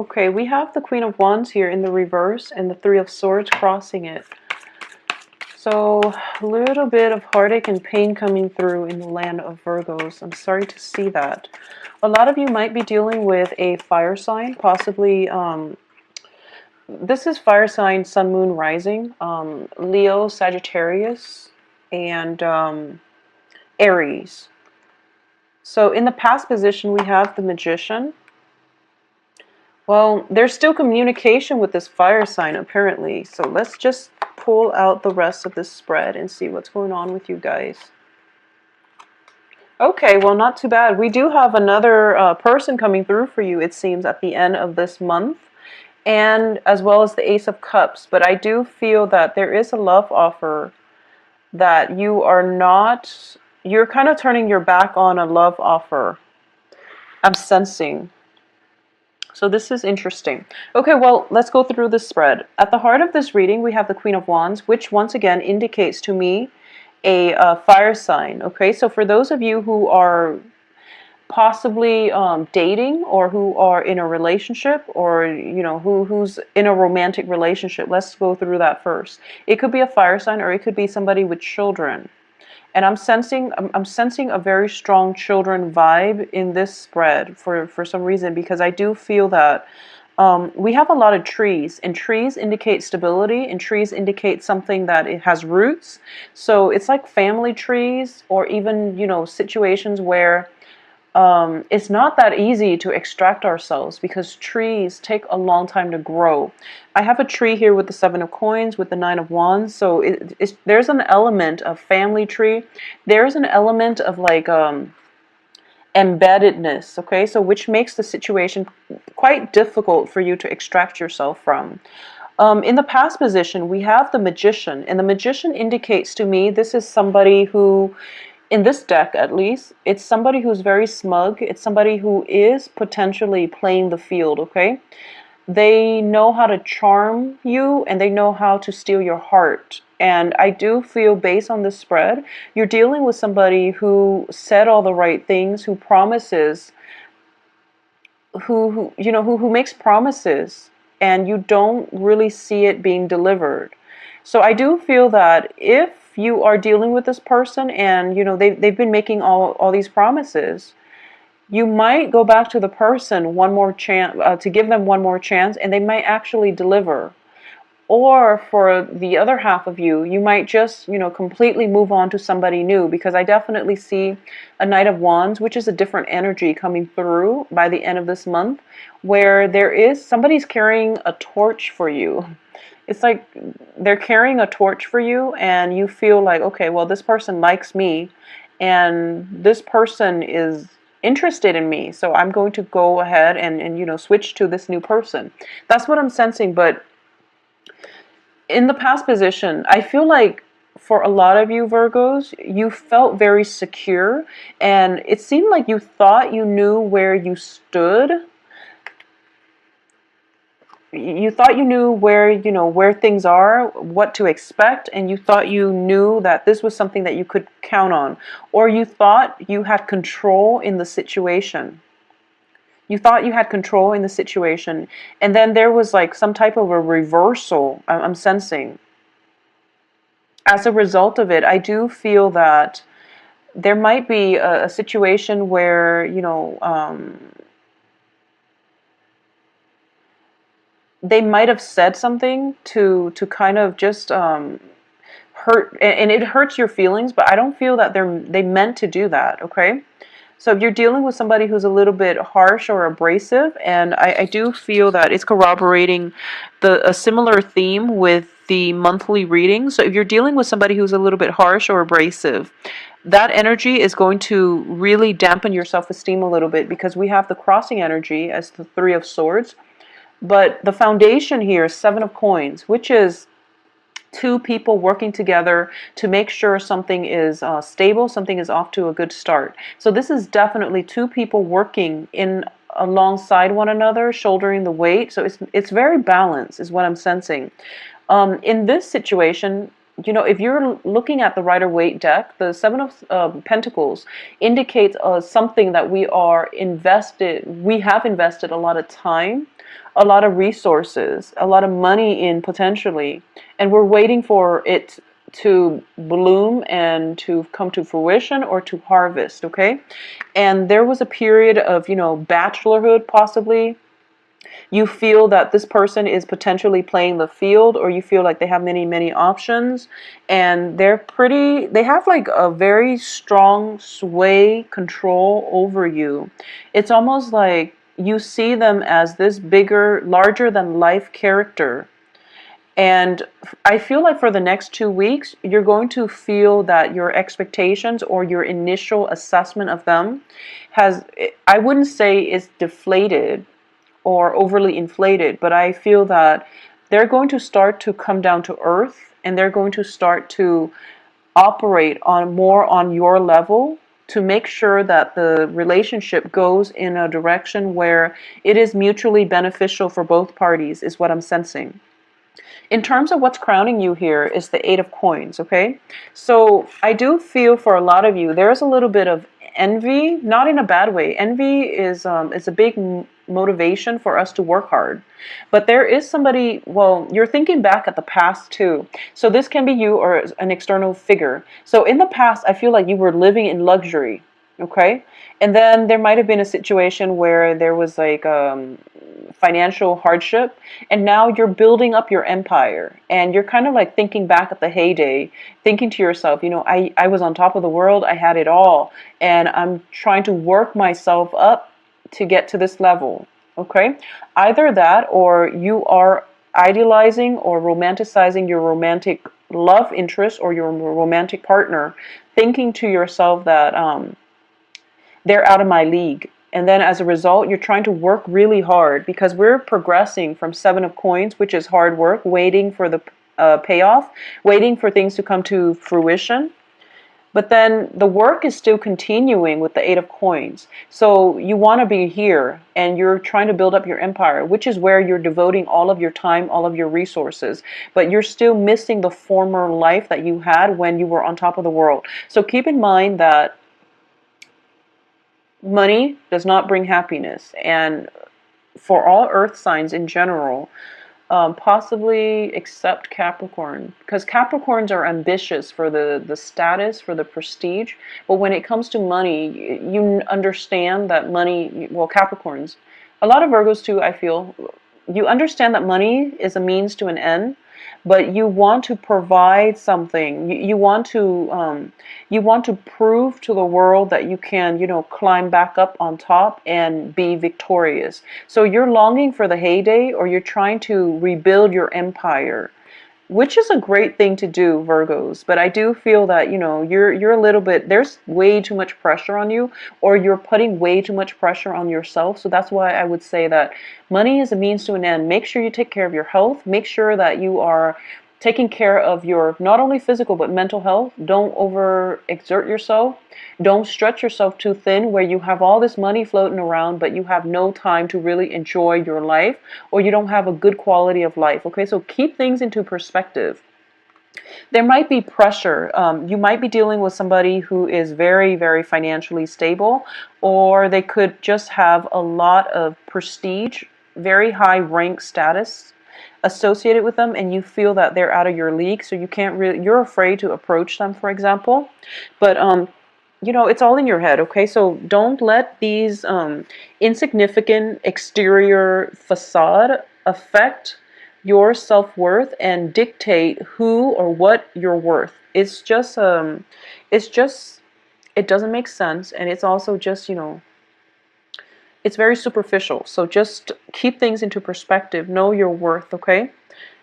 Okay, we have the Queen of Wands here in the reverse and the Three of Swords crossing it. So a little bit of heartache and pain coming through in the land of Virgos. I'm sorry to see that. A lot of you might be dealing with a fire sign, possibly, this is fire sign, sun, moon, rising, Leo, Sagittarius, and Aries. So in the past position, we have the Magician. Well, there's still communication with this fire sign, apparently. So let's just pull out the rest of this spread and see what's going on with you guys. Okay, well, not too bad. We do have another person coming through for you, it seems, at the end of this month, and as well as the Ace of Cups. But I do feel that there is a love offer that you are not, you're kind of turning your back on a love offer. I'm sensing. So this is interesting. Okay, well, let's go through the spread. At the heart of this reading, we have the Queen of Wands, which once again indicates to me a fire sign. Okay, so for those of you who are possibly dating, or who are in a relationship, or who's in a romantic relationship, let's go through that first. It could be a fire sign, or it could be somebody with children. And I'm sensing a very strong children vibe in this spread for some reason, because I do feel that we have a lot of trees, and trees indicate stability, and trees indicate something that it has roots. So it's like family trees, or even, situations where it's not that easy to extract ourselves, because trees take a long time to grow. I have a tree here with the Seven of Coins, with the Nine of Wands. So there's an element of family tree. There's an element of like embeddedness, okay? So which makes the situation quite difficult for you to extract yourself from. In the past position, we have the Magician, and the Magician indicates to me this is somebody who, in this deck at least, it's somebody who's very smug. It's somebody who is potentially playing the field, okay? They know how to charm you, and they know how to steal your heart. And I do feel, based on this spread, you're dealing with somebody who said all the right things, who promises, who makes promises, and you don't really see it being delivered. So I do feel that if you are dealing with this person, and they've been making all these promises, you might go back to the person one more chance, to give them one more chance, and they might actually deliver. Or for the other half of you, you might just completely move on to somebody new, because I definitely see a Knight of Wands, which is a different energy coming through by the end of this month, where somebody's carrying a torch for you. It's like they're carrying a torch for you, and you feel like, okay, well, this person likes me, and this person is interested in me, so I'm going to go ahead and switch to this new person. That's what I'm sensing. But in the past position, I feel like for a lot of you Virgos, you felt very secure, and it seemed like you thought you knew where you stood. You thought you knew where things are, what to expect, and you thought you knew that this was something that you could count on, or you thought you had control in the situation. You thought you had control in the situation, and then there was like some type of a reversal, I'm sensing. As a result of it, I do feel that there might be a situation where, they might have said something to kind of just hurt, and it hurts your feelings, but I don't feel that they meant to do that, okay? So if you're dealing with somebody who's a little bit harsh or abrasive, and I do feel that it's corroborating a similar theme with the monthly reading. So if you're dealing with somebody who's a little bit harsh or abrasive, that energy is going to really dampen your self-esteem a little bit, because we have the crossing energy as the Three of Swords. But the foundation here is Seven of Coins, which is two people working together to make sure something is stable, something is off to a good start. So this is definitely two people working alongside one another, shouldering the weight. So it's very balanced, is what I'm sensing. In this situation, if you're looking at the Rider-Waite deck, the Seven of Pentacles indicates something that we have invested a lot of time a lot of resources, a lot of money in potentially, and we're waiting for it to bloom and to come to fruition or to harvest, okay? And there was a period of, bachelorhood possibly. You feel that this person is potentially playing the field, or you feel like they have many, many options, and they have like a very strong sway control over you. It's almost like you see them as this bigger, larger than life character. And I feel like for the next 2 weeks, you're going to feel that your expectations or your initial assessment of them has, I wouldn't say is deflated or overly inflated, but I feel that they're going to start to come down to earth, and they're going to start to operate on more on your level to make sure that the relationship goes in a direction where it is mutually beneficial for both parties, is what I'm sensing. In terms of what's crowning you here is the Eight of Coins, okay? So I do feel for a lot of you, there's a little bit of envy, not in a bad way. Envy is a big motivation for us to work hard. But there is somebody, well, you're thinking back at the past too. So this can be you or an external figure. So in the past, I feel like you were living in luxury, okay? And then there might have been a situation where there was like financial hardship, and now you're building up your empire, and you're kind of like thinking back at the heyday, thinking to yourself, I was on top of the world, I had it all, and I'm trying to work myself up to get to this level, okay? Either that, or you are idealizing or romanticizing your romantic love interest or your romantic partner, thinking to yourself that they're out of my league. And then as a result, you're trying to work really hard, because we're progressing from Seven of Coins, which is hard work, waiting for the payoff, waiting for things to come to fruition. But then the work is still continuing with the Eight of Coins. So you want to be here, and you're trying to build up your empire, which is where you're devoting all of your time, all of your resources. But you're still missing the former life that you had when you were on top of the world. So keep in mind that money does not bring happiness, and for all earth signs in general, possibly except Capricorn, because Capricorns are ambitious for the status, for the prestige, but when it comes to money, you understand that money, well, Capricorns, a lot of Virgos too, I feel, you understand that money is a means to an end, but you want to provide something. You want to prove to the world that you can, climb back up on top and be victorious. So you're longing for the heyday, or you're trying to rebuild your empire, which is a great thing to do, Virgos. But I do feel that, you're a little bit, there's way too much pressure on you, or you're putting way too much pressure on yourself. So that's why I would say that money is a means to an end. Make sure you take care of your health. Make sure that you are taking care of your not only physical but mental health. Don't overexert yourself. Don't stretch yourself too thin where you have all this money floating around but you have no time to really enjoy your life, or you don't have a good quality of life. Okay, so keep things into perspective. There might be pressure. You might be dealing with somebody who is very, very financially stable, or they could just have a lot of prestige, very high rank status associated with them, and you feel that they're out of your league, so you can't really, you're afraid to approach them, for example. But it's all in your head, okay? So don't let these insignificant exterior facade affect your self-worth and dictate who or what you're worth. It doesn't make sense, and it's also just, it's very superficial. So just keep things into perspective. Know your worth, okay?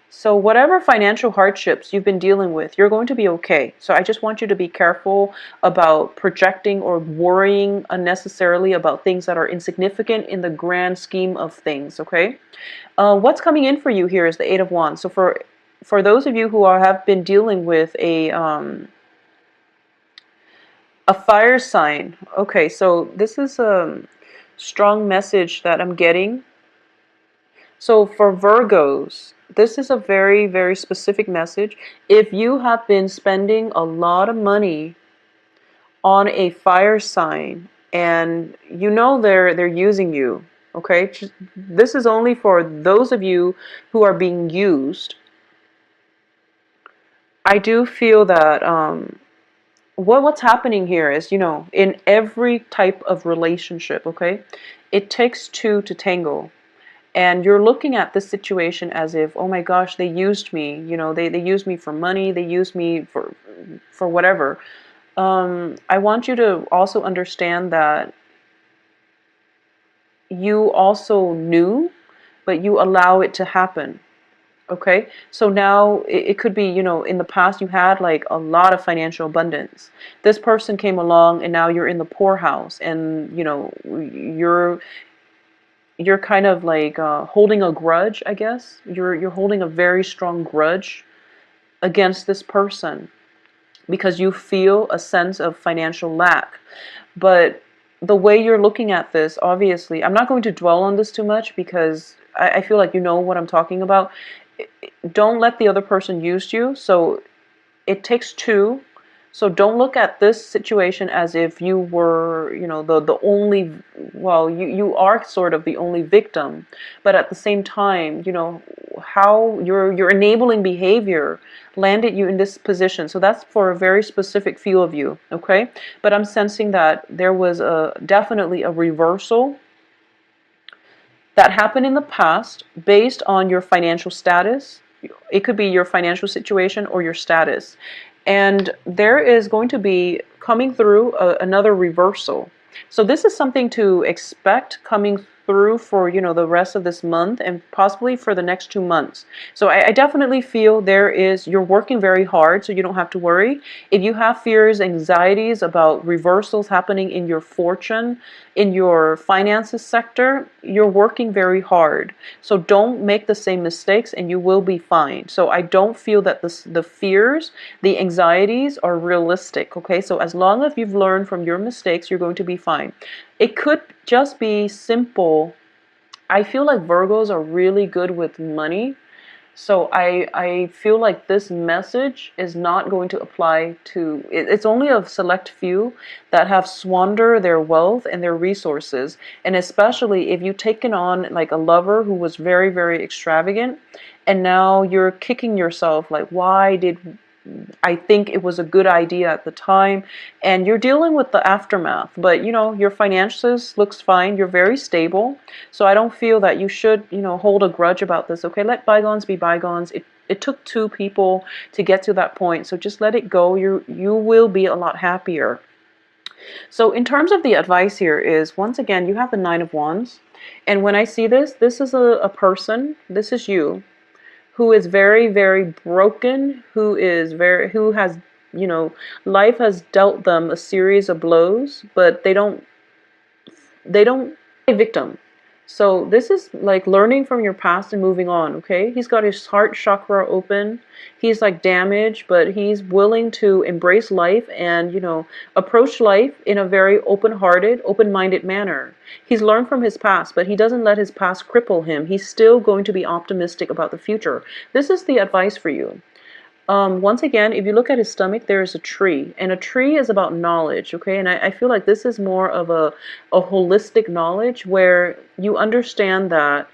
So whatever financial hardships you've been dealing with, you're going to be okay. So I just want you to be careful about projecting or worrying unnecessarily about things that are insignificant in the grand scheme of things, okay? What's coming in for you here is the Eight of Wands. So for those of you who have been dealing with a fire sign, okay, so this is a strong message that I'm getting. So for Virgos, this is a very, very specific message. If you have been spending a lot of money on a fire sign, and they're using you, Okay, this is only for those of you who are being used. I do feel that what's happening here is, in every type of relationship, okay, it takes two to tango. And you're looking at this situation as if, oh my gosh, they used me. They used me for money. They used me for whatever. I want you to also understand that you also knew, but you allow it to happen. Okay, so now it could be, in the past you had like a lot of financial abundance. This person came along and now you're in the poorhouse, and you're kind of like holding a grudge, I guess. You're holding a very strong grudge against this person because you feel a sense of financial lack. But the way you're looking at this, obviously, I'm not going to dwell on this too much because I feel like you know what I'm talking about. Don't let the other person use you. So it takes two. So don't look at this situation as if you were, the only, well, you are sort of the only victim, but at the same time, how your enabling behavior landed you in this position. So that's for a very specific few of you, okay? But I'm sensing that there was definitely a reversal that happened in the past based on your financial status. It could be your financial situation or your status. And there is going to be coming through another reversal. So this is something to expect coming through for, the rest of this month and possibly for the next 2 months. So I definitely feel you're working very hard, so you don't have to worry. If you have fears, anxieties about reversals happening in your fortune, in your finances sector, you're working very hard. So don't make the same mistakes and you will be fine. So I don't feel that the fears, the anxieties are realistic, okay? So as long as you've learned from your mistakes, you're going to be fine. It could just be simple. I feel like Virgos are really good with money. So I feel like this message is not going to apply to, it's only a select few that have squandered their wealth and their resources. And especially if you've taken on like a lover who was very, very extravagant, and now you're kicking yourself like, why did I think it was a good idea at the time, and you're dealing with the aftermath. But your finances looks fine. You're very stable. So I don't feel that you should, hold a grudge about this. Okay, let bygones be bygones. It took two people to get to that point. So just let it go. You will be a lot happier. So in terms of the advice here is, once again, you have the Nine of Wands. And when I see this is a person, this is you, who is very, very broken, who has, life has dealt them a series of blows, but they don't play victim. So this is like learning from your past and moving on, okay? He's got his heart chakra open. He's like damaged, but he's willing to embrace life and, approach life in a very open-hearted, open-minded manner. He's learned from his past, but he doesn't let his past cripple him. He's still going to be optimistic about the future. This is the advice for you. Once again, if you look at his stomach, there is a tree, and a tree is about knowledge, okay? And I feel like this is more of a holistic knowledge where you understand that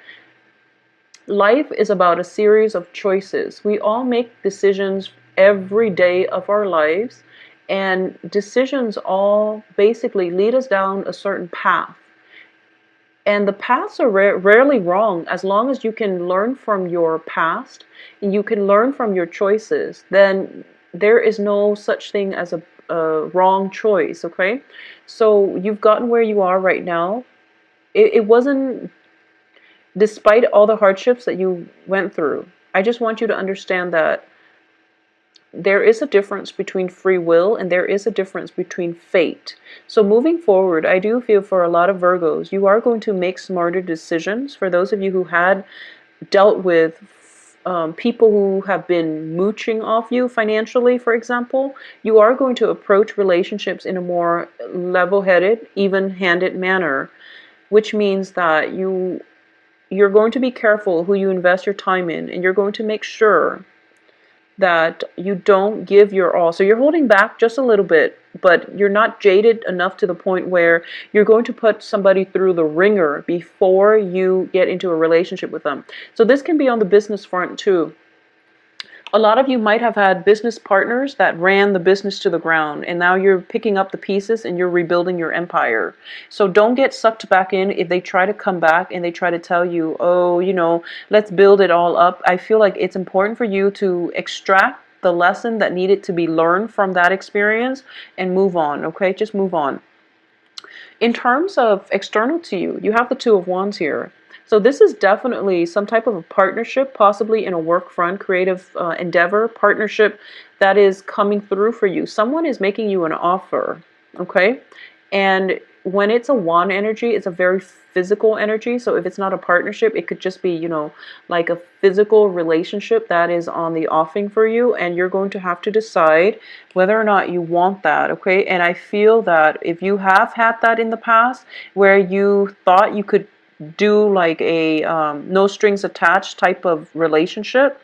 life is about a series of choices. We all make decisions every day of our lives, and decisions all basically lead us down a certain path. And the paths are rarely wrong as long as you can learn from your past and you can learn from your choices. Then there is no such thing as a wrong choice, okay? So you've gotten where you are right now. It wasn't despite all the hardships that you went through. I just want you to understand that there is a difference between free will and there is a difference between fate. So moving forward, I do feel for a lot of Virgos, you are going to make smarter decisions. For those of you who had dealt with people who have been mooching off you financially, for example, you are going to approach relationships in a more level-headed, even-handed manner, which means that you're going to be careful who you invest your time in, and you're going to make sure that you don't give your all. So you're holding back just a little bit but you're not jaded enough to the point where you're going to put somebody through the ringer before you get into a relationship with them. So this can be on the business front too. A lot of you might have had business partners that ran the business to the ground, and now you're picking up the pieces and you're rebuilding your empire. So don't get sucked back in if they try to come back and they try to tell you, oh, let's build it all up. I feel like it's important for you to extract the lesson that needed to be learned from that experience and move on, okay? Just move on. In terms of external to you, you have the Two of Wands here. So this is definitely some type of a partnership, possibly in a work front, creative endeavor, partnership that is coming through for you. Someone is making you an offer, okay? And when it's a wand energy, it's a very physical energy. So if it's not a partnership, it could just be, like a physical relationship that is on the offing for you. And you're going to have to decide whether or not you want that, okay? And I feel that if you have had that in the past where you thought you could do like a no strings attached type of relationship,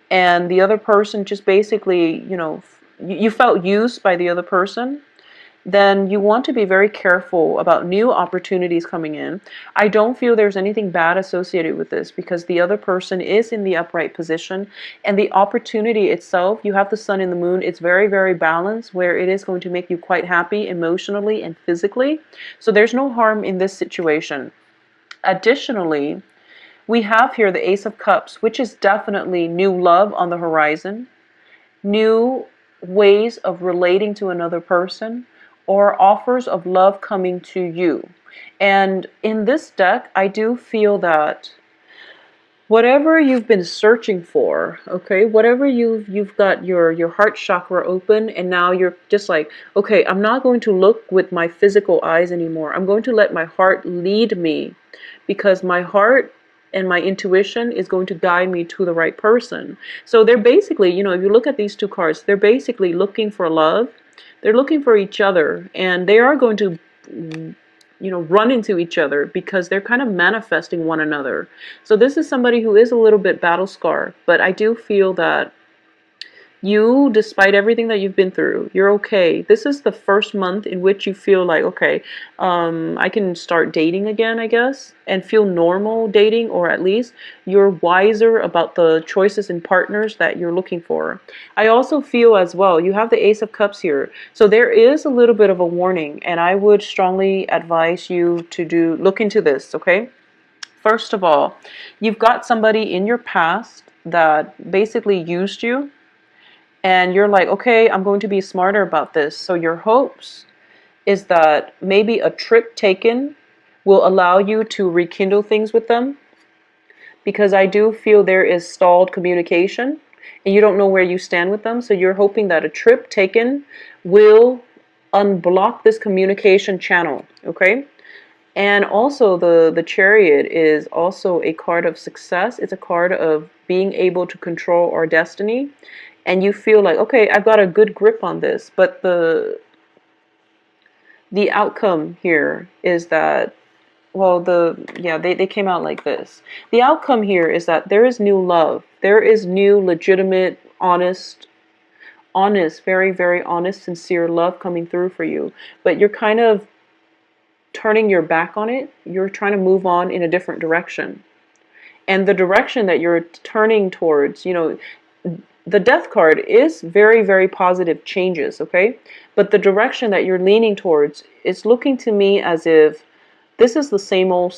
and the other person just basically, you felt used by the other person, then you want to be very careful about new opportunities coming in. I don't feel there's anything bad associated with this because the other person is in the upright position, and the opportunity itself, you have the sun and the moon, it's very, very balanced where it is going to make you quite happy emotionally and physically. So there's no harm in this situation. Additionally, we have here the Ace of Cups, which is definitely new love on the horizon, new ways of relating to another person, or offers of love coming to you. And in this deck, I do feel that whatever you've been searching for, okay, whatever you've got your heart chakra open, and now you're just like, okay, I'm not going to look with my physical eyes anymore. I'm going to let my heart lead me, because my heart and my intuition is going to guide me to the right person. So they're basically, if you look at these two cards, they're basically looking for love. They're looking for each other, and they are going to run into each other because they're kind of manifesting one another. So this is somebody who is a little bit battle scarred, but I do feel that you, despite everything that you've been through, you're okay. This is the first month in which you feel like, okay, I can start dating again, I guess, and feel normal dating, or at least you're wiser about the choices in partners that you're looking for. I also feel as well, you have the Ace of Cups here. So there is a little bit of a warning, and I would strongly advise you to look into this, okay? First of all, you've got somebody in your past that basically used you, and you're like, okay, I'm going to be smarter about this. So your hopes is that maybe a trip taken will allow you to rekindle things with them, because I do feel there is stalled communication and you don't know where you stand with them. So you're hoping that a trip taken will unblock this communication channel, okay? And also the Chariot is also a card of success. It's a card of being able to control our destiny. And you feel like, okay, I've got a good grip on this. But the outcome here is that, well, they came out like this. The outcome here is that there is new love. There is new, legitimate, honest, very, very honest, sincere love coming through for you. But you're kind of turning your back on it. You're trying to move on in a different direction. And the direction that you're turning towards, the Death card is very, very positive changes, okay? But the direction that you're leaning towards is looking to me as if this is the same old,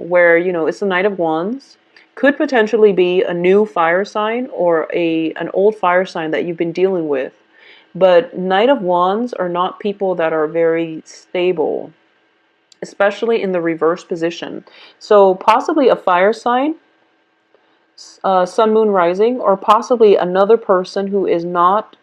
where, it's the Knight of Wands. Could potentially be a new fire sign or an old fire sign that you've been dealing with. But Knight of Wands are not people that are very stable, especially in the reverse position. So possibly a fire sign, sun, moon, rising, or possibly another person who is not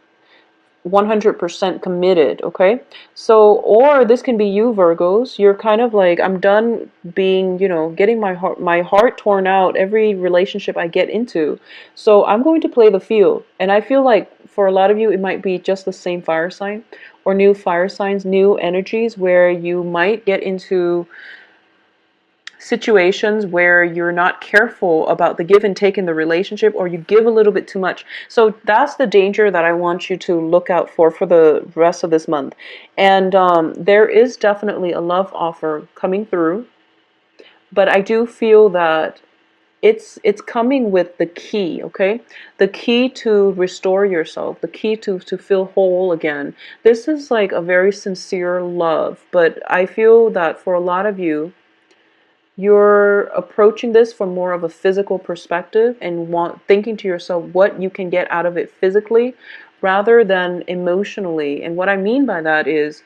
100% committed, okay? So, or this can be you, Virgos. You're kind of like, I'm done being, getting my heart torn out every relationship I get into. So I'm going to play the field. And I feel like for a lot of you, it might be just the same fire sign or new fire signs, new energies where you might get into situations where you're not careful about the give and take in the relationship, or you give a little bit too much. So that's the danger that I want you to look out for the rest of this month. And there is definitely a love offer coming through, but I do feel that it's coming with the key, okay? The key to restore yourself, the key to feel whole again. This is like a very sincere love, but I feel that for a lot of you, you're approaching this from more of a physical perspective and thinking to yourself what you can get out of it physically rather than emotionally. And what I mean by that is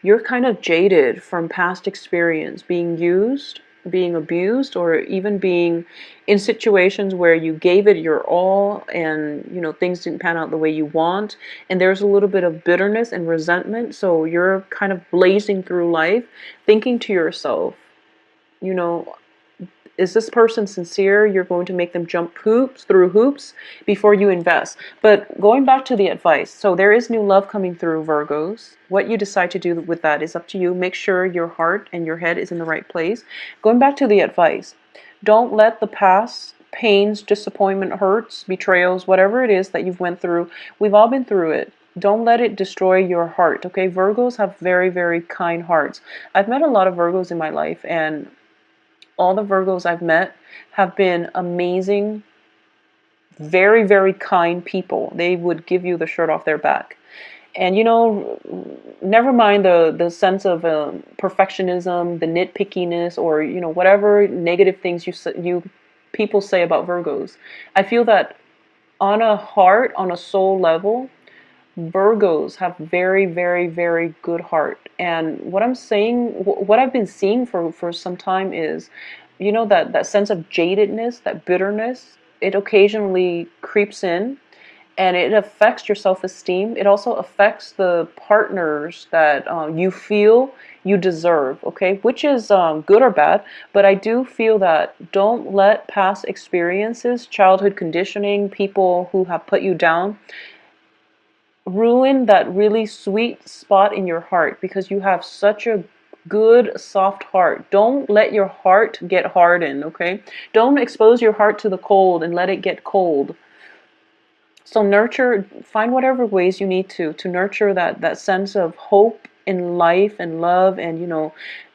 you're kind of jaded from past experience, being used, being abused, or even being in situations where you gave it your all and things didn't pan out the way you want, and there's a little bit of bitterness and resentment. So you're kind of blazing through life thinking to yourself, you know, is this person sincere? You're going to make them jump through hoops before you invest. But going back to the advice, so there is new love coming through, Virgos. What you decide to do with that is up to you. Make sure your heart and your head is in the right place. Going back to the advice, don't let the past pains, disappointment, hurts, betrayals, whatever it is that you've went through, we've all been through it. Don't let it destroy your heart, okay? Virgos have very, very kind hearts. I've met a lot of Virgos in my life, and all the Virgos I've met have been amazing, very, very kind people. They would give you the shirt off their back. And never mind the sense of perfectionism, the nitpickiness, or whatever negative things you people say about Virgos. I feel that on a heart, on a soul level, Virgos have very, very, very good heart. And what I'm saying, what I've been seeing for some time is, that sense of jadedness, that bitterness, it occasionally creeps in, and it affects your self-esteem. It also affects the partners that you feel you deserve, okay? Which is good or bad, but I do feel that don't let past experiences, childhood conditioning, people who have put you down, ruin that really sweet spot in your heart, because you have such a good soft heart. Don't let your heart get hardened, okay? Don't expose your heart to the cold and let it get cold. So find whatever ways you need to nurture that sense of hope in life and love, and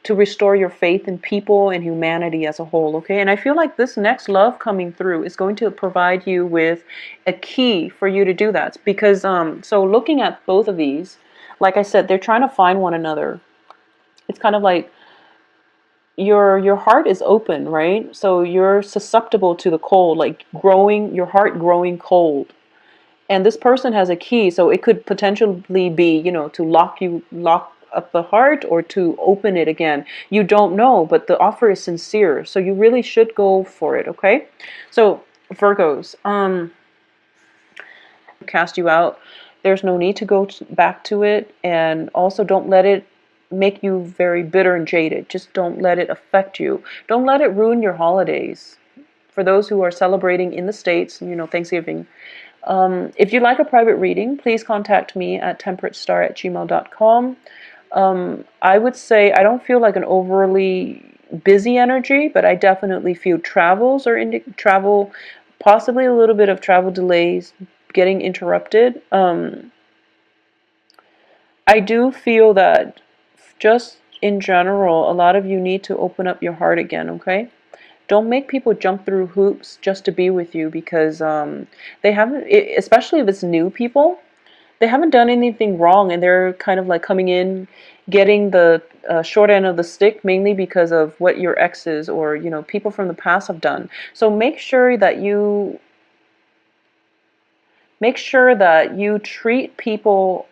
to restore your faith in people and humanity as a whole, okay? And I feel like this next love coming through is going to provide you with a key for you to do that, because so looking at both of these, like I said, they're trying to find one another. It's kind of like your heart is open, right? So you're susceptible to the cold, like your heart growing cold. And this person has a key, so it could potentially be, to lock up the heart, or to open it again. You don't know, but the offer is sincere, so you really should go for it, okay? So Virgos, cast you out. There's no need to go back to it, and also don't let it make you very bitter and jaded. Just don't let it affect you. Don't let it ruin your holidays. For those who are celebrating in the States, Thanksgiving. If you'd like a private reading, please contact me at temperatestar@gmail.com. I would say I don't feel like an overly busy energy, but I definitely feel travel, possibly a little bit of travel delays, getting interrupted. I do feel that just in general, a lot of you need to open up your heart again, okay? Don't make people jump through hoops just to be with you, because they haven't, especially if it's new people, they haven't done anything wrong, and they're kind of like coming in, getting the short end of the stick, mainly because of what your exes or people from the past have done. So make sure that you treat people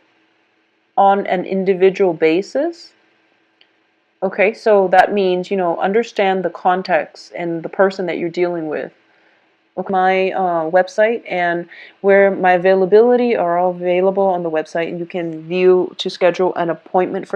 on an individual basis. Okay, so that means, understand the context and the person that you're dealing with. Okay, my website and where my availability are all available on the website, and you can view to schedule an appointment for